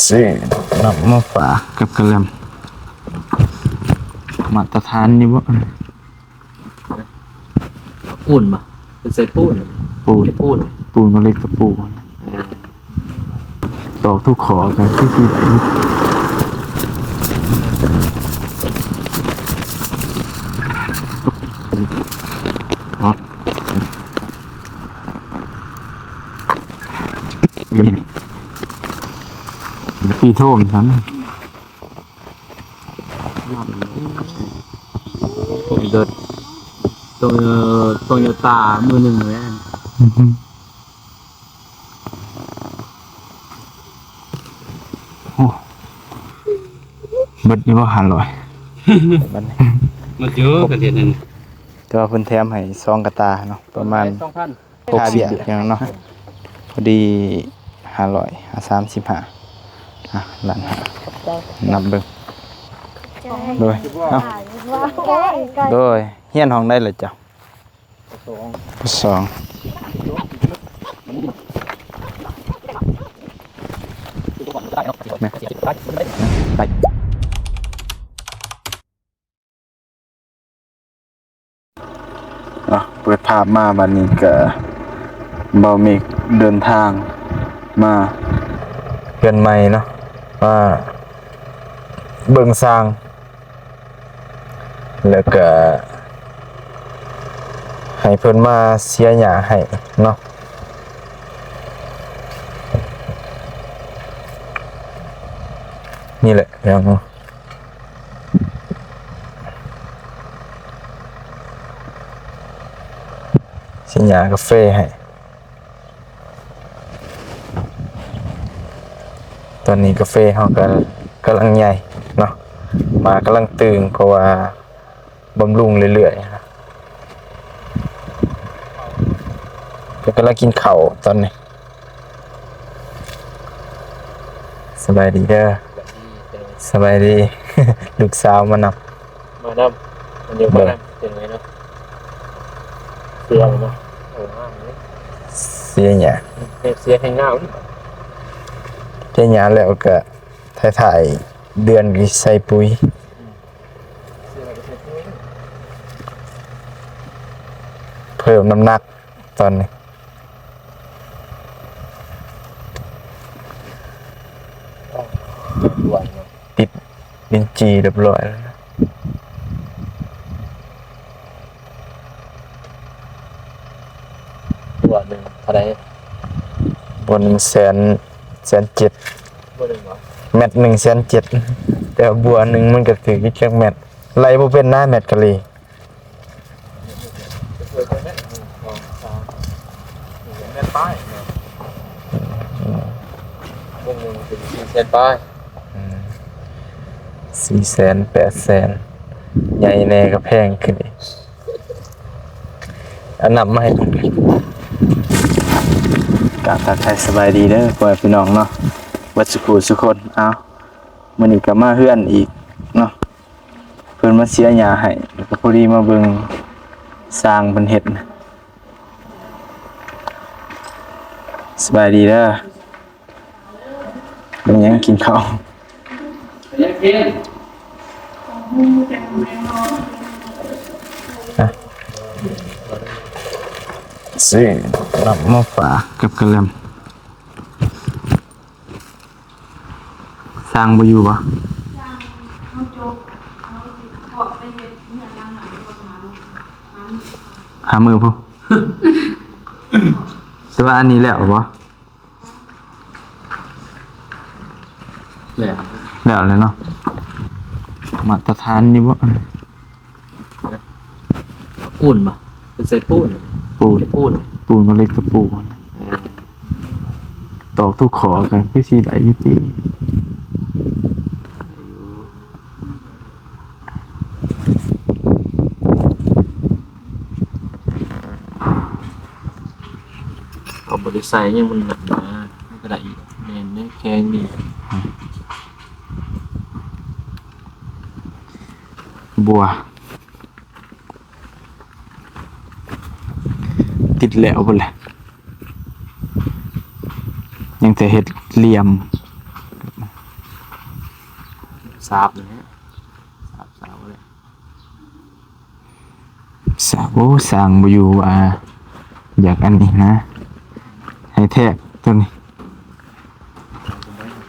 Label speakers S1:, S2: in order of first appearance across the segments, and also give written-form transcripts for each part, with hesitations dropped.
S1: ซื้อนำมาฝากกับกระลำมาตรฐานนี่บ่
S2: ปูนปะเป็นเศษปูน
S1: ปูนมาเล็กกับปูนตอกทุกขอกันที่ไหนปีโทมฉัน
S2: เดินตัวโยตามือหนึ่งเลย
S1: เบิดนี่ว่า100
S2: มันเยอะกันเดียวนึง
S1: แต่ว่าเพิ่นแถมให้2กระตาเนาะประมาณ60อย่างเนาะพอดี535ล้านนับเบิ่งโดยเฮียนห้องได้เลยจ้ะ2ไปเปิดภาพมาบัดนี้ก็บ่มีเดินทางมาเพื่อนใหม่เนาะว่าเบิ่งสร้างแล้วก็ให้เพิ่นมาเสียหญ้าให้เนาะนี่แหละอย่างเนาะเสียหญ้ากาแฟให้ตอนนี้กาแฟเฮาก็กำลังใหญ่เนาะมากำลังตึงเพราะว่าบำรุงเรื่อยๆนะก็กำลังกินข้าวตอนนี้สบายดีเด้อสบายดี ลูกสาวมานำ
S2: มันเดียวกันเป็นไงเนาะเสียเนาะ
S1: เสียหญ้า
S2: ให้เงา
S1: เสียหญ้าแล้วก็ถ่ายเดือนก็ใส่ปุ๋ยเพิ่มน้ำหนักตอนนี้ติดลิ้นจี่เรียบร้อยแล้ว
S2: ตัวหนึ่งอะไร
S1: บน107,000แมต107,000แต่บัวหนึ่งมันก็ถือแค่แมตไล่บ่เป็นหน้าแมตกะลี
S2: แม่ป้ายวงหนึ่งเป็น400,000ป้าย
S1: 400,000 800,000ใหญ่แน่ก็แพงขึ้นอีกอันนำมาให้ผมกราบทักทายสบายดีเด้อพ่อพี่น้องเนาะวัดสุขุสุคนเอามื้อนี้ก็มาเฮือนอีกเนาะเพิ่นมาเสียหญ้าให้แล้วก็พอดีมาเบิ่งสร้างเพิ่นเฮ็ดสบายดีเด้อเป็นยังกินข้าวซื้อนำมาฝากกับกระลำสร้างบ่อยู่ปะหามือพวกแต่ว่าอันนี้แล้วปะแล้วเลยเนาะมาตรฐานนี่บ่
S2: ปูนปะเป็นเศษปูน
S1: มาเล็กกับปูนตอกทุกขอกันที่สีไหลยุติ
S2: เอาบริษัทยังมันหนักนะมันก็ได้อีกแน่นแข็งดี
S1: บัวติดแล้วบ่แหละยังแต่เฮ็ดเหลี่ยม
S2: สาบนะฮะสาบเลย
S1: สาวโอ้สั่งบ่อยู่ว่าอยากอันนี้นะให้แทกตัวนี้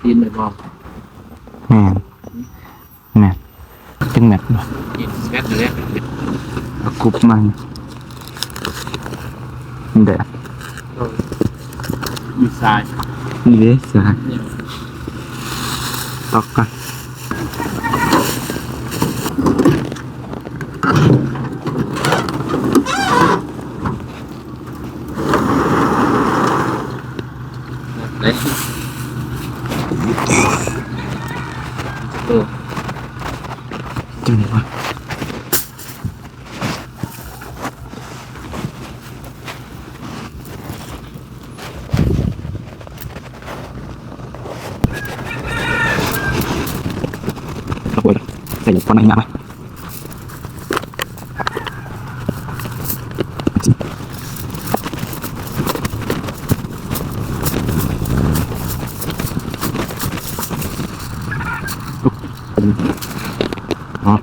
S2: ตีนเลยบอก
S1: แม่นแม่นเป็นแบบ
S2: ตีนแซ่บเลย
S1: เอากรุบมันเด้อ
S2: มีทราย
S1: นี่เด้สาย
S2: เนี่ย
S1: ตอกกัน
S2: ไหนเออ
S1: จังว่าโอ้ยใส่คนไหนงามไหมอ๋อ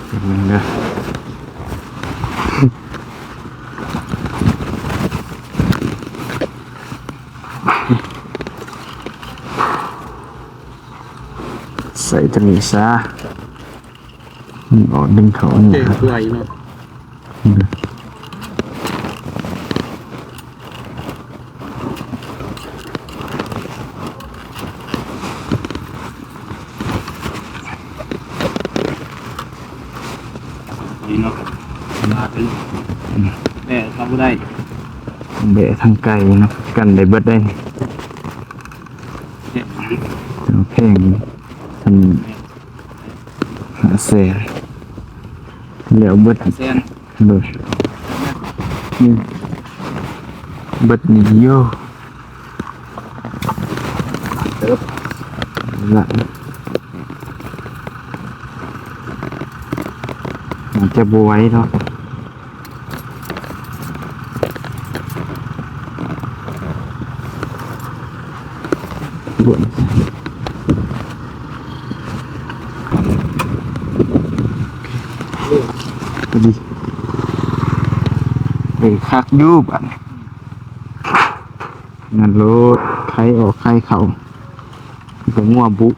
S1: เป็นไงเด้อใส่ตัวนี้ซะอ๋อดึงเขาอัน
S2: เจ๋
S1: นี้
S2: ง
S1: ครับ
S2: เปื่อยเนาะนี่เนาะมาเป็นแม่ทำไม่ได้
S1: เบะทางไกลเนาะกันได้เบิดได้นี่
S2: เนี่ย
S1: เอาเพลงทำหาเสียเหลียวเบิด
S2: เส้น
S1: เบิดนี่เบิดนี่โยละมันจะบไหวยเนาะบวนพอดีคักยูบอ่ะนั่นรถใครออกใครเข้าก็งัวบุ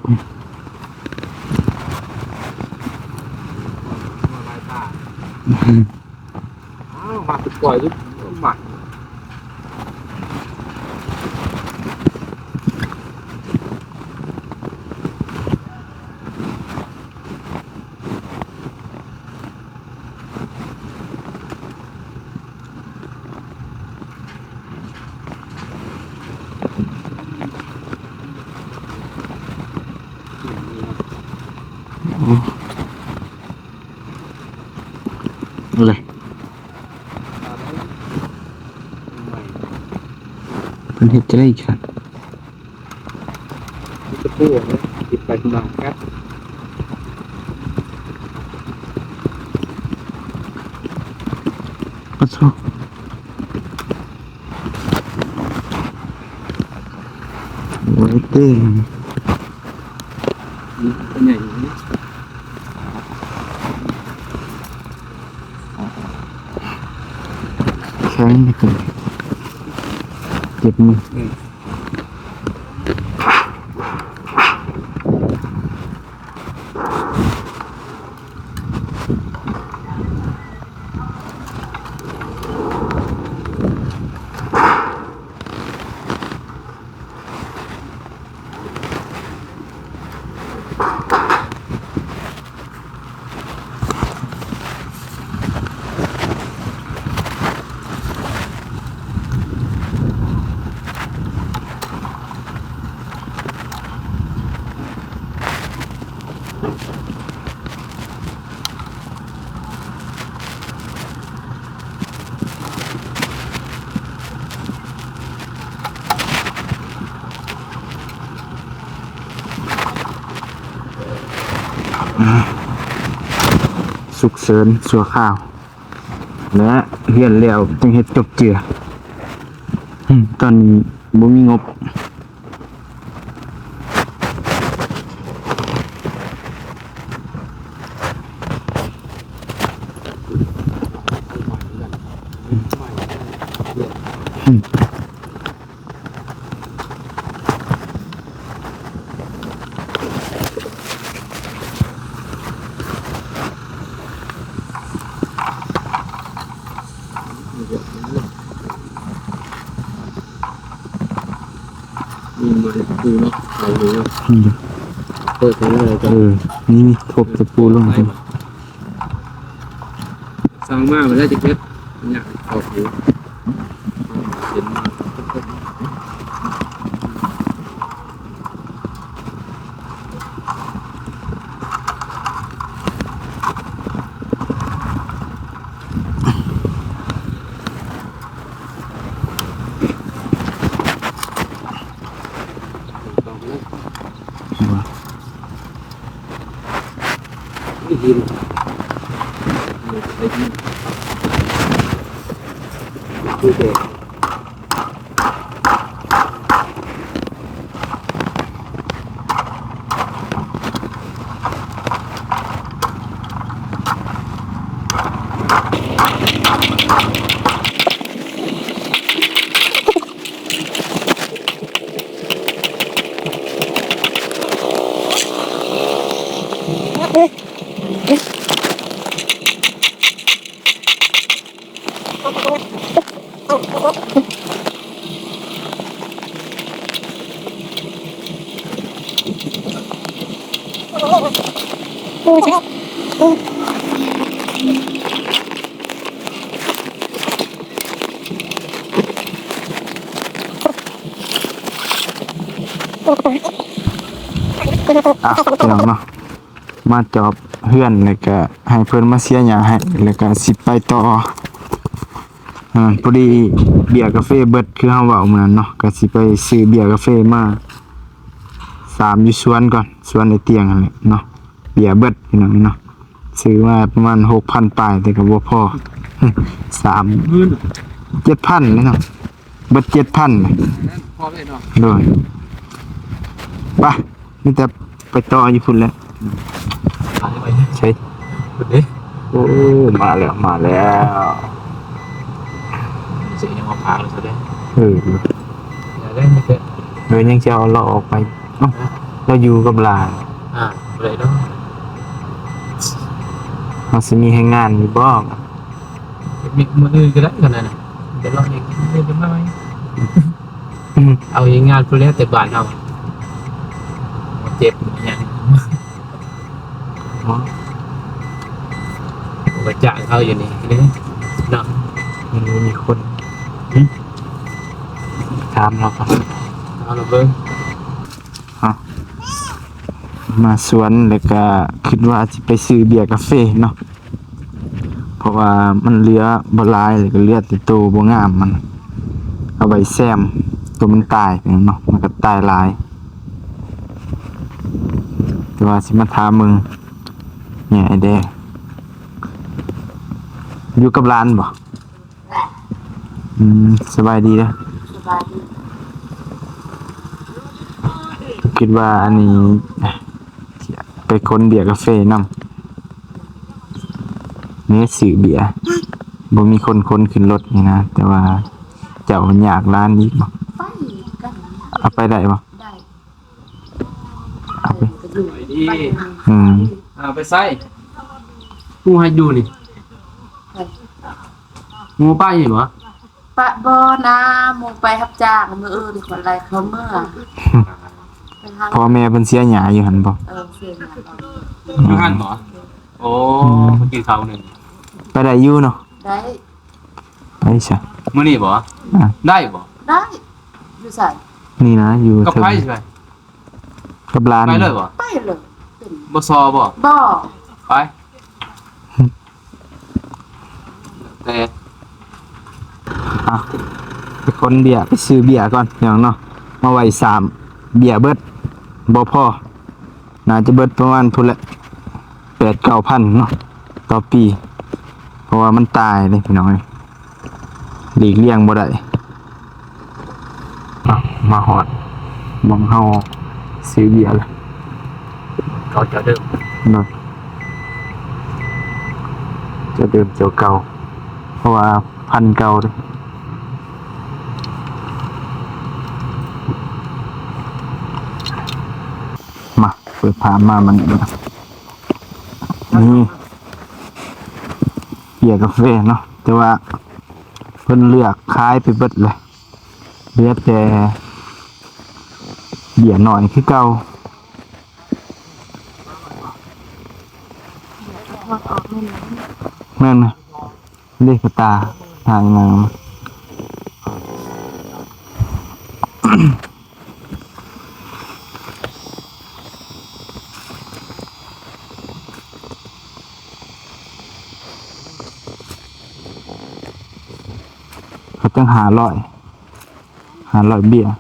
S2: อ้าวมาปล่อยลูกหมัก
S1: เลยเป็นเห็ดจะได้อีกครับ
S2: จะพูดนะติดไปหนักครับ
S1: ก็ชอบไว้เต้น
S2: เป็นอย่างนี้
S1: แข็งไม่เกินเจ็บมือสุกเสริญสัวข้าว และเฮียนแล้วจึงเฮ็ดจบเจือตอนนี้บ่มีงบ
S2: มีมาดูเนาะเอาเลยเนาะ
S1: นี่ดู
S2: เปิดไปเลยจ้ะ
S1: นี่ทบตะปูลงไป
S2: สร้างมากมันได้จะเก็บเนี่ยออกอยู่เห็นมาไม่ยินไม่ยินดูเด็ก
S1: พี่น้องเนาะมาจอบเฮือนแล้วก็ให้เพิ่นมาเสียหญ้าให้แล้วก็สิไปต่อพอดีเบียร์กาแฟเบิดคือเฮาเว้ามื้อนั้นเนาะก็สิไปซื้อเบียร์กาแฟมา3อยู่สวนก่อนสวนในเตียงนั่นแหละเนาะเบียร์เบิดพี่น้องเนาะซื้อมาประมาณ 6,000 ปลายแต่ก็บ่พอ 7,000เลยเนาะเบิด 7,000เลย
S2: พอเลยเนาะ
S1: โดยไปนี่แต่ไปต่ออยู่พุ่นแล้ว
S2: ไป
S1: ใช่
S2: คนนี้
S1: โอ้มาแล้วมาแล้ว
S2: เสียยังมาพาเราซะได้ อย่าได้ไม่เป็น
S1: โดยยังจะเอาเราออกไปเอ้าเราอยู่กับหลาน
S2: เลยเนาะ
S1: เราจะมีให้งานอยู่บ้าง
S2: มีมืออื่นก็ได้กันนะเดี๋ยวเราเองเล่นกันไหมเอาอย่างงานเพื่อแต่บ้านเอาเจ็บอย่างกระจ่างเขาอยู่นี่นี่เนาะ
S1: มีคนถามเราครับ
S2: เอาเราเบิ้ง
S1: มาสวนแล้วก็คิดว่าจะไปซื้อเบียร์กาแฟเนาะเพราะว่ามันเหลือบหลายเลยก็เหลือแต่ตัวบ่งามมันเอาไว้แซมตัวมันตายไปเนาะมันก็ตายหลายแต่ว่าสิมาถามมึงเนี่ยไอ้แดงอยู่กับร้านบ่สบายดีเด้อ
S3: สบายดี
S1: คิดว่าอันนี้ไปคนเบียร์กาแฟนำนี่สื่อเบียร์บ่มีคนขึ้นรถนี่นะแต่ว่าเจ้ามันอยากร้านนี้บ่
S3: ไปกัน
S1: เอาไปได้บ่
S3: ได้
S1: เอาไป
S3: ก็อยู่
S2: ไปดี
S3: ไป
S2: ไปใส่งูให้ดูนี่งูป้าอยู่เหรอ
S3: ปะบอนะหมูไปรับจ้างมืออื่นคนไรเขาเมื่อไปทาง
S1: พ่อแม่เพิ่นเสียหยาอยู่หั่นบ่
S3: เสียงานเรา
S2: อยู่หันเหรอโอ้เมื่อกี้เขาหนึ่ง
S1: ไปได้อยู่เนาะ
S3: ได้
S1: ไปซะ
S2: มื่อนี่บ่
S1: อ่ะ
S2: ได้บ่
S3: ได้อยู่ใส่
S1: นี่นะอยู่
S2: กับ
S1: เทิง
S2: ไพ่ใช่ไหม
S1: กับร้าน
S2: ไปเลยบ่
S3: ไปเลยเป็น
S2: บ่ซอบ่
S3: บ่อ
S2: ไปแต่
S1: อ่ะไปคนเบียร์ไปซื้อเบียร์ก่อนอย่างเนาะมาไว้3เบียร์เบิดบ่พอน่าจะเบิดประมาณพุ่นละ8-9,000เนาะต่อปี เพราะว่ามันตายเลยพี่น้องหลีกเลี่ยงบ่ได้มาหอดมองเฮาซื้อเบียร์ละ
S2: เขาจะเดิม
S1: เนาะจะเดิมเจ้าเก่าเพราะว่าพันเก่าเลยมาเปิดผามามันนี่เบียร์กาแฟเนาะแต่ว่าเพิ่นเลือกคายไปเบิดเลยเหลือแต่เบียร์หน่อยคือเก่าแม่นนะเลขตาทางงามเขาต้องหาร้อยเบียร์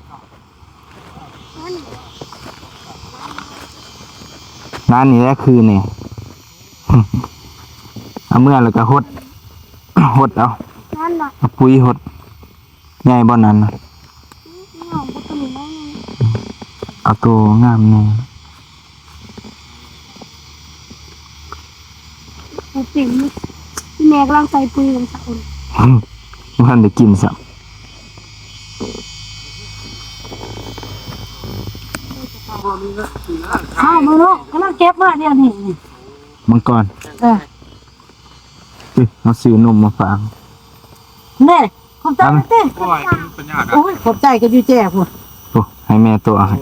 S1: ร้านนี้แหละคือเนี่ย เอาเมื่อแล้วก็หด หดเอา
S4: นั่นน่ะ
S1: เอาปุ๋ยหดใหญ่บ่นั้นน่ะ
S4: นี่ของกูตัวนี้ได้ไง
S1: เอาตัวงามแน่
S4: กูติ๋มพี่แม่กำลังใส่ปุ๋ยลงสักคน
S1: บ่ทันได้กินซับ
S4: ข้าวมาลูกกำลังเก็บมาเดี๋ยวนี้
S1: มังกรเอาซื้อนมมาฝาก
S4: แม่ขอบใจเต้โอ้ยขอบใจก็อยู่แจ้พุ่น
S1: โอ้ให้แม่ตัวให้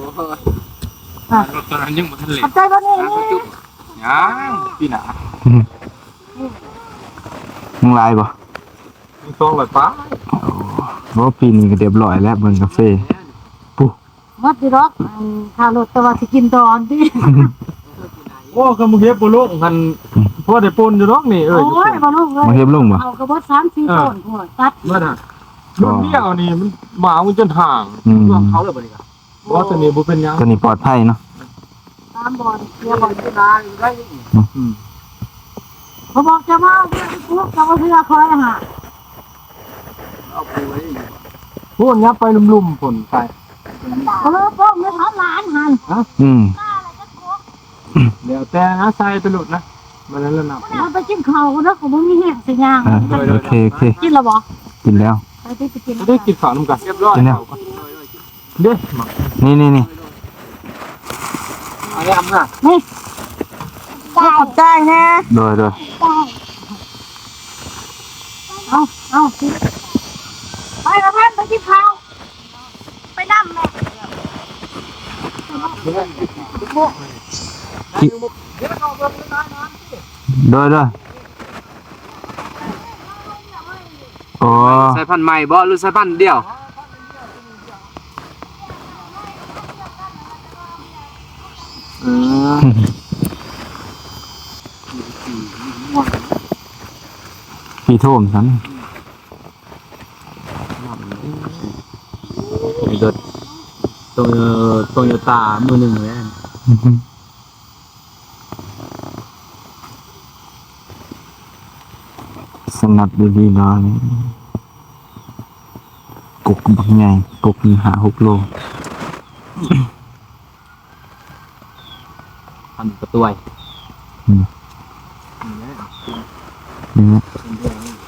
S2: ตอนนั้นยังบ่ทันเลย
S4: ขอบใจบ่นี่
S2: ยังพี่หนา
S1: มึงลายบ่
S2: มีซองแบบป้า
S1: โอ้ปีนี้ก็เรียบร้อยแล้วเบิ่งกาแฟปุ๊
S4: วัดดีดอกถ้ารถแต่ว่าสิกินตอนติ
S2: โอ้คำมึงเฮ็ดบ่ลงกันพอได้ปนอยู่ดอกนี่
S4: โอ้ยบ่ลูกเอ้
S1: มาย เฮ็ดลงบ่
S4: เอากระบอก3-4ต้นพุ่นตัด
S2: เมื่อน่ะรุ่นเดียวนี่มันหมามันจนห่างเขาเลยบ่นี่ก็บ่ตัวนี้บ่เป็นหยัง
S1: ตัวนี้ปลอดภัยเนาะ
S4: ตามบ่อนเสียบ่อนที่นาอยู่ได้เขาบอกจะมาเอาเรื่องพวกจะมาเทื่อคอยหา
S2: พูดยับไปลุ่มๆผลไป
S4: พวกไม่ทำร้านหัน
S1: อืม
S2: เดี๋ยวแต่นะใส่ไปหลุดนะมันนั้นระนับ
S4: เราไปกินข้าวนะผมไม่มีแห้งสัญญาณ
S1: โอเค
S4: กินแล้วบ่
S1: กินแล้ว
S4: ไปไปกิน
S2: ได้กินข้าวน้ำกันเรียบร้อย
S1: กินแล้ว
S2: เด้มา
S1: นี่
S2: อะไรอ่ะนะ
S4: นี่ขอบใจนะ
S1: โดย
S4: เอาไปกับท่านไปกินข้าวไปนั่งแม่
S1: โดยโอ้
S2: สายพันธุ์ใหม่บ่หรือสายพันธุ์เดียว
S1: ปีโทมสัน
S2: รถโตโยต้ามือหนึ่งเลย
S1: สนับดีๆเนาะกกบักใหญ่กก5-6 โล
S2: พันประตูไว้
S1: นี่นะ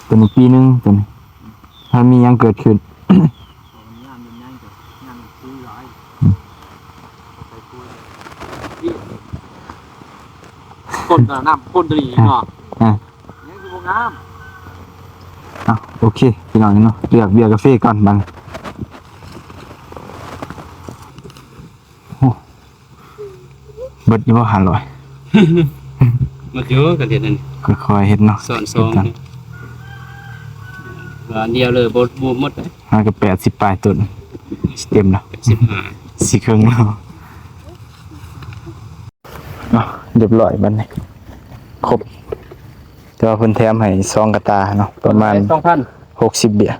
S1: ตัวนี้ปีนึงตัวนี้ถ้ามียังเกิดขึ้น
S2: คนน้ำคนดีเนาะ
S1: อ่ะ
S2: นี่คือโรงงาน
S1: โอเคพี่น้องเนาะเลือกเบียร์กาแฟก่อนบังโอ้เบิดอยู่บ่500
S5: มาเยอะกันเดี๋ยวนั้น
S1: ค่อยๆเฮ็ดเนาะ
S5: สอนกันว่าเดียวเลยบ่หมดเลย
S1: หาก็80ปลายต้นสิเต็มแล้ว
S5: 15
S1: สิครึ่งแล้วเรียบร้อยบัดนี้ครบแต่ว่าเพิ่นแถมให้2กระตาเนาะประมาณ
S5: 2,000
S1: 60เบียร์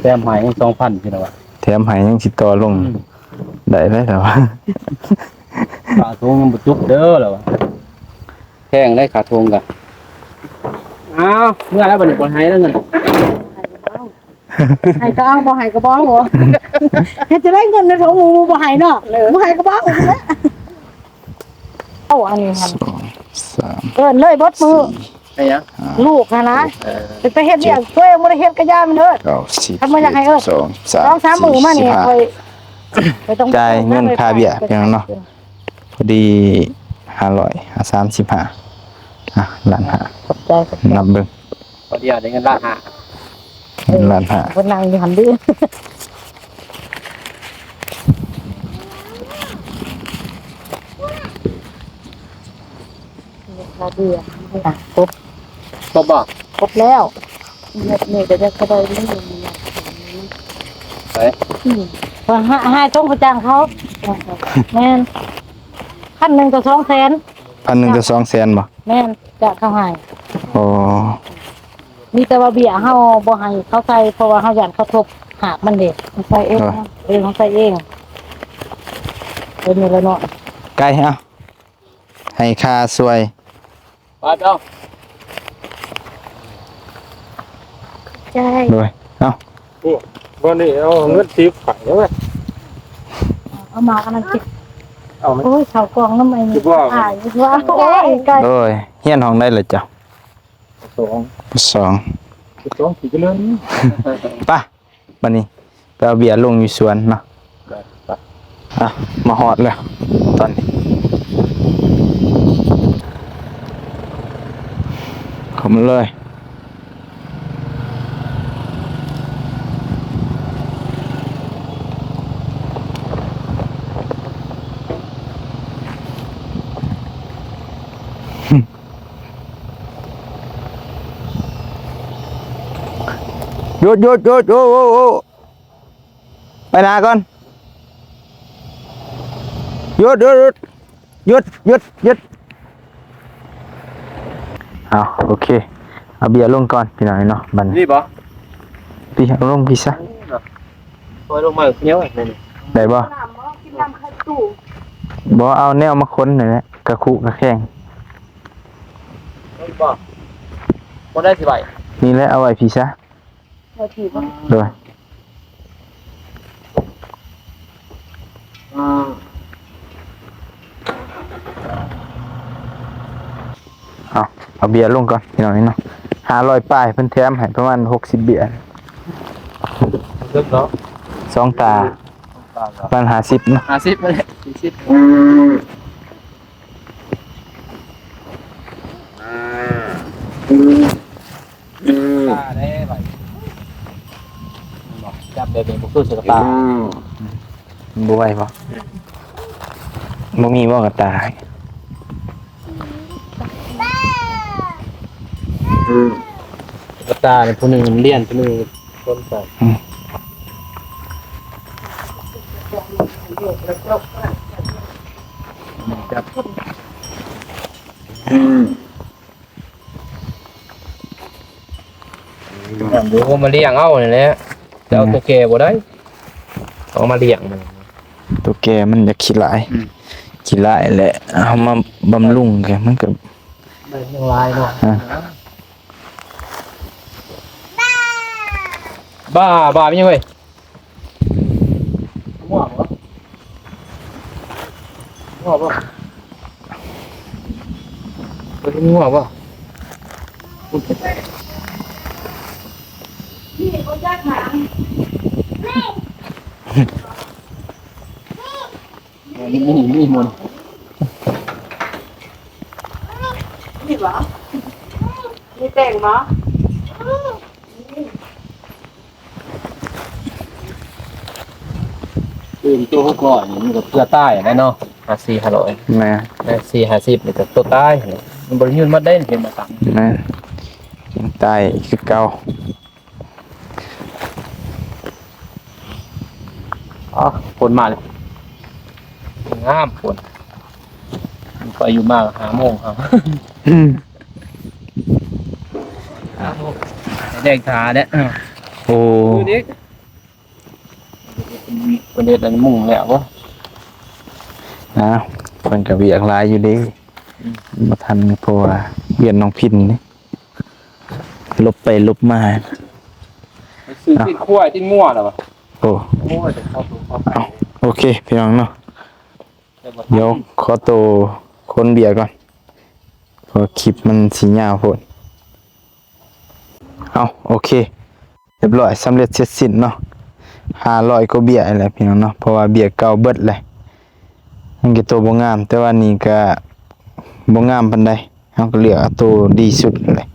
S5: แต้มหาย2,000พี่น้องว่า
S1: แถมให้ยังสิต่อลงได้เลยแต่ว่า
S5: ขาทงบ่จุกเด้อแล้วว่าแพงได้ขาทงกะ อ้าวเมื่อแล้วบัดนี้บ่ให้แล้วเงิน
S4: ให้ก็เอาบ่ให้ก็บ่เอาบ่เฮ็ดจะได้เงินในถุงหมูบ่ให้เนาะบ่ให้ก็บ่เอาแล้วเอาอันนี้หั่น
S1: 2 3
S4: เอิ้นเลยเบิดมือ
S5: ไอ้ยัง
S4: ลูกนะไปเฮ็ดเรียกช่วยบ่ได้เฮ็ดกระยามันเด้อ
S1: 9 10
S4: ทำไมอยากให้เอิ้น
S1: 2
S4: 2-3มื้อมานี่ค่อยไปต้อง
S1: จ่ายเงินค่าเบี้ยเพียงเนาะพอดี500 35อ่ะล้านห้า
S4: ขอบใจ
S1: นับเบิ่ง
S5: พอเดียวได้เงินละหา
S1: ล้านห้า
S4: คนนั่งอยู่หันดื้อเราเบื่อครบ
S5: ครบบ่
S4: ครบแล้วนี่จะได้กระไดนี่
S5: ไป
S4: พอให้ต้องเขาจ้างเขาแม่นขั้นหนึ่งก็200,000
S1: 1,000ก็200,000บ่
S4: แม่นจะเขาให้
S1: โอ้
S4: มีแต่ว่าเบี้ยเฮาบ่ให้เขาใส่เพราะว่าเฮาอยากเขาทบหากมันเด็กเขาใส่เองเขาใส่เองเป็นนี่ละเนาะ
S1: ไกลเอ้าให้ค่าสวย
S5: ไปเจ้า
S4: ใช่
S1: ด้วยเอ้า
S2: วันนี้เอาเงินทิปขายไหม
S4: เอามาอันนั้นกิน
S2: เอาไหม
S4: โอ้ยข้าวกล่องน้ำมันนี่อ่ายว่าโอ้ยไก่
S1: โดยเฮียนห้องได้เลยจ้ะ
S2: สอง
S1: 2
S2: ขี่กันเลย
S1: ไป่ะบัดนี้ไปเอาเบียร์ลงอยู่สวนเนาะอ่ะมาฮอดแล้วตอนนี้เข้ามาเลยหยุดโอ้ไปนาก่อนหยุดเอาโอเคเอาเบียร์ลงก่อนพี่หน่อยเนาะบัดน
S5: นี่บ่
S1: พี่เอาลงพี่ซะ
S5: โอ้ยลงมาเนี้ยวนี่
S1: ได้บ่
S4: กินน้ำไข่ตู้
S1: บ่เอาแนวมาค้นหน่อยนะกระคุกระแข้ง
S5: นี่บ่บ่ได้สิใบ
S1: นี่แหละเอาไว้พี่ซะ
S4: เราถีบ
S1: โดยเอาเบียร์ลงก่อนพี่หน่อยเนาะ500ป้ายเพิ่นแถมให้ประมาณ60เบียร์
S5: เลิกเนาะ
S1: 2 ตาประมาณ50เนาะ
S5: 50ไปเลย40ตาได้ใบจับได้เป็นบ่คือเสือตา
S1: บ่ไหวบ่บ่มีบ่กระตาย
S5: กระตาเนี่ยผู้หนึ่งเลี้ยนผู้หนึ่งคนใส่จับเดี๋ยวมาเลี้ยงเอาเนี่ยแหละจะเอาตัวแก่บ่ได้เอามาเลี้ยงมัน
S1: ตัวแกมันจะขี้หลายขี้หลายแหละเอามาบำรุงแกมันก็
S5: ได้ยังลายเนาะ บ้าเป็นยังไงหัวบ่หัวบ่เป็นหัวบ่
S4: นี่ก็ยากหา
S5: นี่มัน
S4: นี่หรอนี่แต่งมั้ย
S5: ตื่นตัวก่อนมันก็เพื่อใต้แน่เนาะ54,500
S1: แม่
S5: 450นี่ก็ตัวใต้มันบ่ยืนมาได้เห็นบ่ตัง
S1: แม่ยังตายคือเก่า
S5: อ๋อฝนมาเลยงามฝนไปอยู่มาก5 โมงครับแดงขาเนี่ย
S1: โอ้
S5: ดูดิประเด็นอันมุ่งแล้ววะ
S1: นะเพิ่นก็เวียกหลายอยู่เด้บ่ทันเพราะว่าเวียนน้องพินนี่ ลบไปลบมา
S5: ไปซื้อที่ขั้วที่งัวเหรอวะ
S1: โอ้
S5: โอ้ยแต่เข้าตัวเข้าไป
S1: เอาโอเคพี่น้องเนาะ
S5: แต่บ่
S1: เดี๋ยวขอตัวคนเบียร์ก่อนเพราะคลิปมันสิยาวโพดเอาโอเคเรียบร้อยสำเร็จเสร็จสิ้นเนาะ500ก็เบียร์อะไรพี่น้องเนาะเพราะว่าเบียร์เก่าเบิดเลยมันก็ตัวบ่งามแต่ว่านี่ก็บ่งามปานใดเฮาก็เลือกเอาตัวดีสุดเลย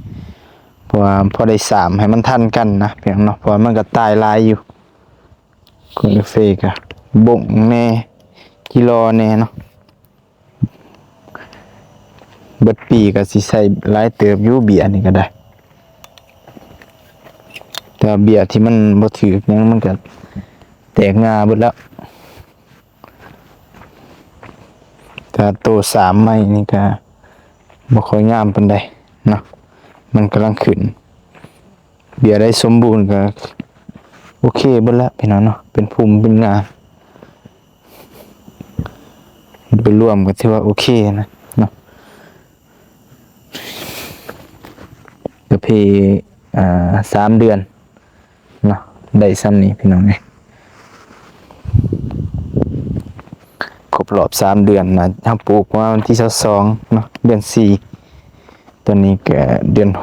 S1: เพราะว่าพอได้สามให้มันทันกันนะพี่น้องเนาะเพราะว่ามันก็ตายหลายอยู่คุณเฟกอะบ่งแน่กิโลแน่เนาะเบิดปีก็สิใส่หลายเติบอยู่เบียร์นี่ก็ได้แต่ว่าเบียร์ที่มันบ่ถือหยังมันก็แตกงาเบิดแล้วแต่ตัวสามไม้นี่ก็บ่ค่อยงามปานใดเนาะมันกำลังขึ้นเบียร์ได้สมบูรณ์ก็โอเคเบิดแล้วพี่น้องเนาะเป็นภูมิเป็นงาโดยรวมก็ถือว่าโอเคนะเนาะก็เพ3 เดือนเนาะได้ซ้ำนี้พี่น้องเอ้ยครบรอบ3 เดือนนะทำปลูกมาวันที่22เนาะเดือน4ตัวนี้ก็เดือน6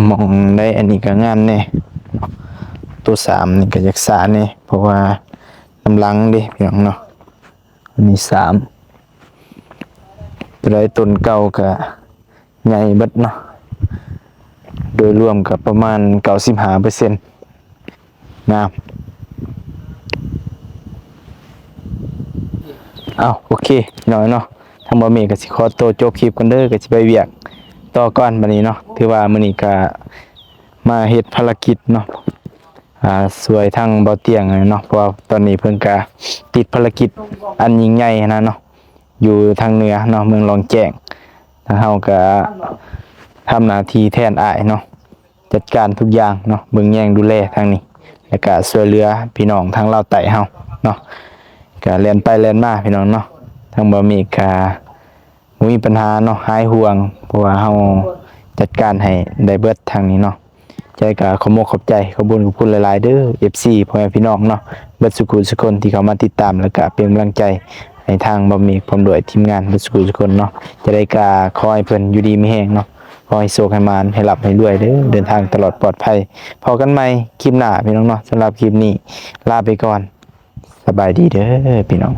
S1: มองได้อันนี้ก็งามแน่เนาะตัว3นี่ก็อยากษาแน่เพราะว่าน้ำลังเด้พี่น้องเนาะอันนี้3ตัวใดต้นเก่าก็ใหญ่เบิดเนาะโดยรวมกับประมาณ 95% งามเอาโอเคพี่น้อยเนาะทางบ่มีก็สิขอตัวจบคลิปกันเด้อก็สิไปเวียกต่อก่อนบัดนี้เนาะถือว่ามื้อนี้ก็มาเฮ็ดภารกิจเนาะสวยทางเบาเตียงเลยเนาะเพราะว่าตอนนี้เพิ่นก็ติดภารกิจอันยิ่งใหญ่นะเนาะอยู่ทางเหนือเนาะเมืองรองแจ้งทางเฮาก็ทำหน้าที่แทนอ้ายเนาะจัดการทุกอย่างเนาะเบิ่งแยงดูแลทางนี้แล้วก็ช่วยเหลือพี่น้องทางลาวใต้เฮาเนาะก็แล่นไปแล่นมาพี่น้องเนาะทางบ่มีก็บ่มีปัญหาเนาะหายห่วงเพราะว่าเฮาจัดการให้ได้เบิดทางนี้เนาะใจก็ขอบอกขอบใจขอบคุญขอบคุณหลายๆเด้อ FC พ่อแม่พี่น้องเนาะเบิดสุขุสุคนที่เข้ามาติดตามแล้วก็เป็นกำลังใจให้ทางบ่มีพร้อมด้วยทีมงานเบิดสุขุสุคนเนาะจะได้ก็ขอให้เพิ่นอยู่ดีมีแรงเนาะขอให้โชคให้มานให้หลับให้รวยเด้อเดินทางตลอดปลอดภัยพอกันใหม่คลิปหน้าพี่น้องเนาะสำหรับคลิปนี้ลาไปก่อนสบายดีเด้อพี่น้อง